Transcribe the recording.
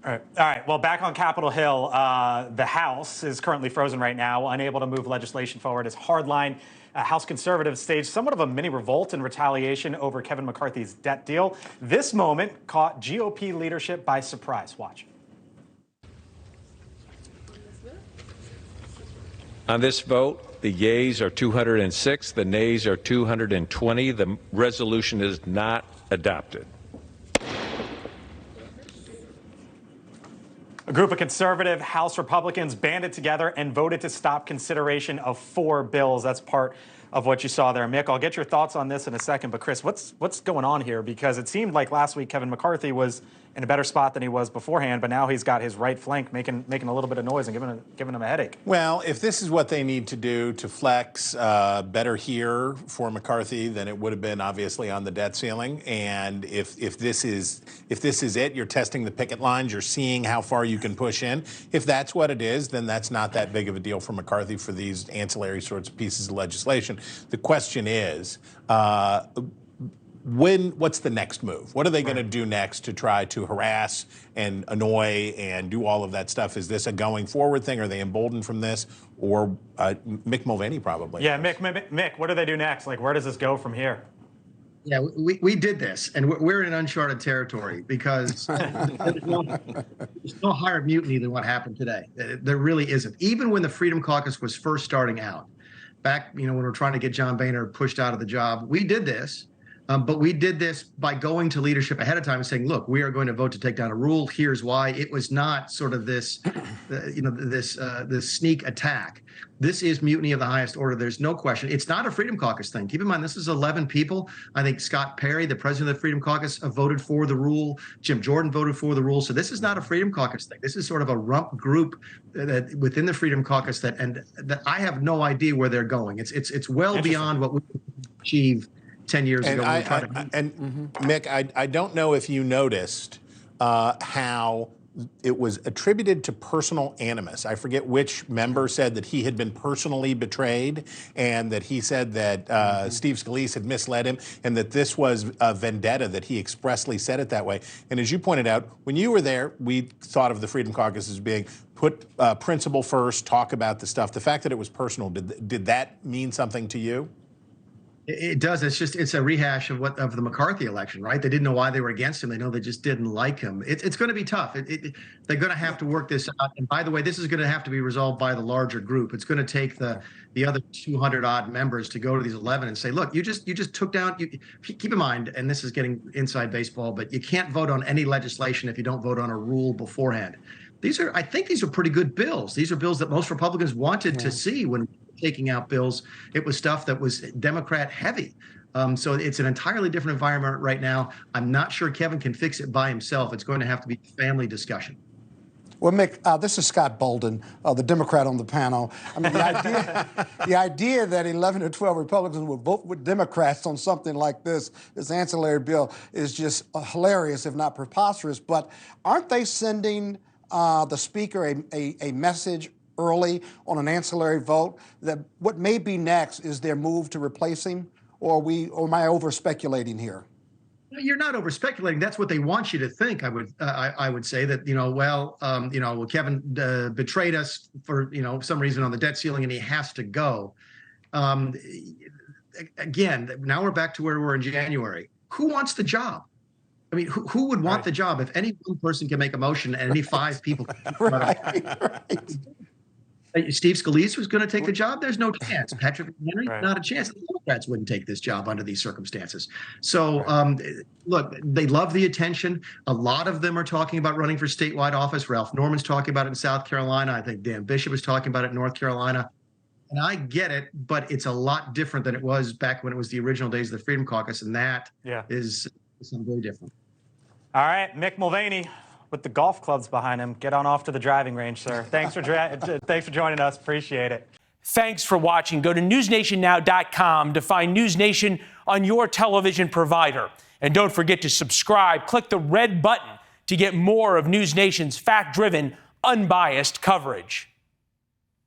All right. Well, back on Capitol Hill, the House is currently frozen right now, unable to move legislation forward as hardline House conservatives staged somewhat of a mini revolt in retaliation over Kevin McCarthy's debt deal. This moment caught GOP leadership by surprise. Watch. On this vote, the yeas are 206, the nays are 220. The resolution is not adopted. A group of conservative House Republicans banded together and voted to stop consideration of 4 bills. That's part of what you saw there. Mick, I'll get your thoughts on this in a second. But Chris, what's going on here? Because it seemed like last week Kevin McCarthy was in a better spot than he was beforehand, but now he's got his right flank making a little bit of noise and giving him a headache. Well, if this is what they need to do to flex better here for McCarthy than it would have been obviously on the debt ceiling, and if this is it, you're testing the picket lines, you're seeing how far you can push in. If that's what it is, then that's not that big of a deal for McCarthy for these ancillary sorts of pieces of legislation. The question is, what's the next move? What are they going to do next to try to harass and annoy and do all of that stuff? Is this a going forward thing? Are they emboldened from this? Or Mick Mulvaney probably? Yeah, Mick, what do they do next? Like, where does this go from here? Yeah, we did this, and we're in uncharted territory because there's no higher mutiny than what happened today. There really isn't. Even when the Freedom Caucus was first starting out, back when we were trying to get John Boehner pushed out of the job, we did this. But we did this by going to leadership ahead of time and saying, look, we are going to vote to take down a rule. Here's why. It was not sort of this, this sneak attack. This is mutiny of the highest order. There's no question. It's not a Freedom Caucus thing. Keep in mind, this is 11 people. I think Scott Perry, the president of the Freedom Caucus, voted for the rule. Jim Jordan voted for the rule. So this is not a Freedom Caucus thing. This is sort of a rump group that within the Freedom Caucus that I have no idea where they're going. It's well beyond what we achieve 10 years ago. Mick, I don't know if you noticed how it was attributed to personal animus. I forget which member said that he had been personally betrayed and that he said that Steve Scalise had misled him and that this was a vendetta, that he expressly said it that way. And as you pointed out, when you were there, we thought of the Freedom Caucus as being put principle first, talk about the stuff. The fact that it was personal, did that mean something to you? It does. It's a rehash of the McCarthy election, right? They didn't know why they were against him. They know they just didn't like him. It's going to be tough. They're going to have to work this out. And by the way, this is going to have to be resolved by the larger group. It's going to take the other 200 odd members to go to these 11 and say, look, you just took down. Keep in mind, and this is getting inside baseball, but you can't vote on any legislation if you don't vote on a rule beforehand. I think these are pretty good bills. These are bills that most Republicans wanted to see when taking out bills. It was stuff that was Democrat heavy. So it's an entirely different environment right now. I'm not sure Kevin can fix it by himself. It's going to have to be a family discussion. Well, Mick, this is Scott Bolden, the Democrat on the panel. I mean, the idea that 11 or 12 Republicans would vote with Democrats on something like this ancillary bill, is just hilarious, if not preposterous. But aren't they sending the Speaker a message early on an ancillary vote that what may be next is their move to replace him? Or am I over-speculating here? You're not over-speculating. That's what they want you to think. I would say that, Kevin betrayed us for, some reason on the debt ceiling and he has to go. Again, now we're back to where we were in January. Who wants the job? I mean, who would want the job if any one person can make a motion and any 5 people? Right. Steve Scalise was going to take the job. There's no chance. Patrick Henry, not a chance. The Democrats wouldn't take this job under these circumstances. So, look, they love the attention. A lot of them are talking about running for statewide office. Ralph Norman's talking about it in South Carolina. I think Dan Bishop is talking about it in North Carolina. And I get it, but it's a lot different than it was back when it was the original days of the Freedom Caucus, and that is something very different. All right, Mick Mulvaney, with the golf clubs behind him, get on off to the driving range, sir. Thanks for joining us. Appreciate it. Thanks for watching. Go to newsnationnow.com to find NewsNation on your television provider. And don't forget to subscribe. Click the red button to get more of NewsNation's fact-driven, unbiased coverage.